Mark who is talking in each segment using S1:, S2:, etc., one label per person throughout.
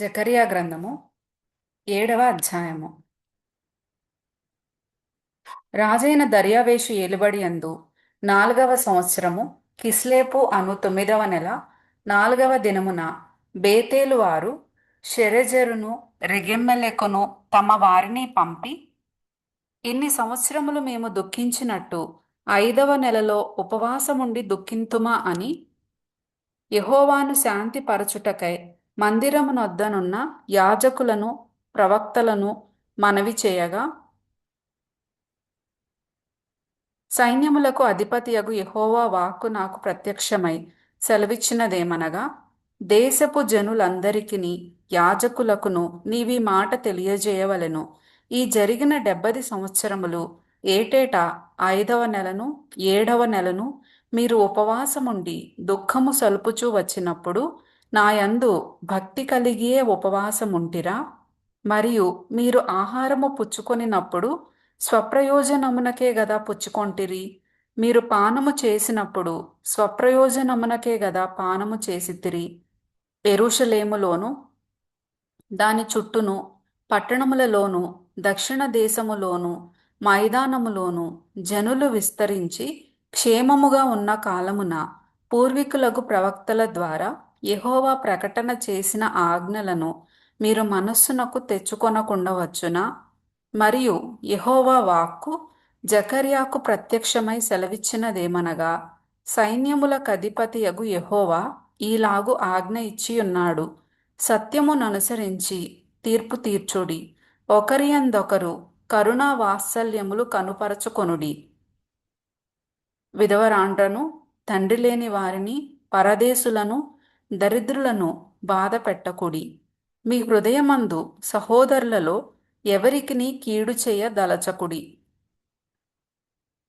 S1: జకర్యా గ్రంథము 7వ అధ్యాయము. రాజైన దర్యావేషు ఏలుబడి యందు 4వ సంవత్సరము కిస్లేపు అను 9వ నెల 4వ దినమున బేతేలు వారు షెరెజెరును రెగెమ్మెలెకును తమ వారిని పంపి, ఇన్ని సంవత్సరములు మేము దుఃఖించినట్టు 5వ నెలలో ఉపవాసముండి దుఃఖింతుమా అని యెహోవాను శాంతిపరచుటకై మందిరమునొద్దనున్న యాజకులను ప్రవక్తలను మనవి చేయగా, సైన్యములకు అధిపతియగు యెహోవా వాక్కు నాకు ప్రత్యక్షమై సెలవిచ్చినదేమనగా, దేశపు జనులందరికిని యాజకులకును నీవీ మాట తెలియజేయవలెను. ఈ జరిగిన 70 సంవత్సరములు ఏటేటా 5వ నెలను 7వ నెలను మీరు ఉపవాసముండి దుఃఖము సలుపుచూ వచ్చినప్పుడు నాయందు భక్తి కలిగియే ఉపవాసముంటిరా? మరియు మీరు ఆహారము పుచ్చుకొనినప్పుడు స్వప్రయోజనమునకే గదా పుచ్చుకొంటిరి. మీరు పానము చేసినప్పుడు స్వప్రయోజనమునకే గదా పానము చేసితిరి. యెరూషలేములోను దాని చుట్టూను పట్టణములలోను దక్షిణ దేశములోను మైదానములోను జనులు విస్తరించి క్షేమముగా ఉన్న కాలమున పూర్వీకులకు ప్రవక్తల ద్వారా యెహోవా ప్రకటన చేసిన ఆజ్ఞలను మీరు మనస్సునకు తెచ్చుకొనకుండవచ్చునా? మరియు యెహోవా వాక్కు జకర్యాకు ప్రత్యక్షమై సెలవిచ్చినదేమనగా, సైన్యములకధిపతియగు యెహోవా ఈలాగు ఆజ్ఞ ఇచ్చియున్నాడు. సత్యముననుసరించి తీర్పు తీర్చుడి. ఒకరియందొకరు కరుణా వాత్సల్యములు కనుపరచుకొనుడి. విధవరాండ్రను, తండ్రి లేని వారిని, పరదేశులను, దరిద్రులను బాధ పెట్టకుడి. మీ హృదయమందు సహోదరులలో ఎవరికిని కీడు చేయ దలచకుడి.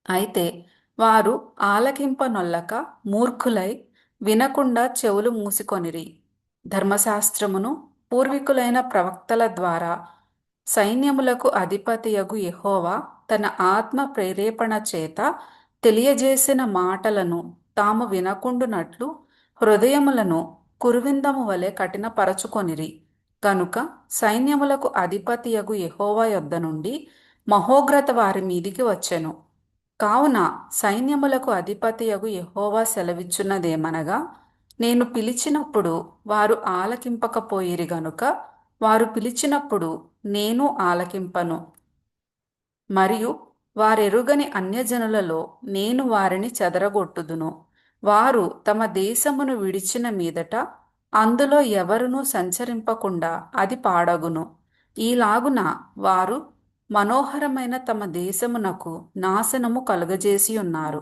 S1: అయితే వారు ఆలకింపనొల్లక మూర్ఖులై వినకుండా చెవులు మూసికొనిరి. ధర్మశాస్త్రమును పూర్వీకులైన ప్రవక్తల ద్వారా సైన్యములకు అధిపతియగు యెహోవా తన ఆత్మ ప్రేరేపణ చేత తెలియజేసిన మాటలను తాము వినకుండునట్లు హృదయములను కురువిందము వలె కఠినపరచుకొనిరి. కనుక సైన్యములకు అధిపతియగు యెహోవా యొద్ద నుండి మహోగ్రత వారి మీదికి వచ్చెను. కావున సైన్యములకు అధిపతియగు యెహోవా సెలవిచ్చున్నదేమనగా, నేను పిలిచినప్పుడు వారు ఆలకింపకపోయిరి గనుక వారు పిలిచినప్పుడు నేను ఆలకింపను. మరియు వారెరుగని అన్యజనులలో నేను వారిని చెదరగొట్టుదును. వారు తమ దేశమును విడిచిన మీదట అందులో ఎవరునూ సంచరింపకుండా అది పాడగును. ఈలాగున వారు మనోహరమైన తమ దేశమునకు నాశనము కలుగజేసి ఉన్నారు.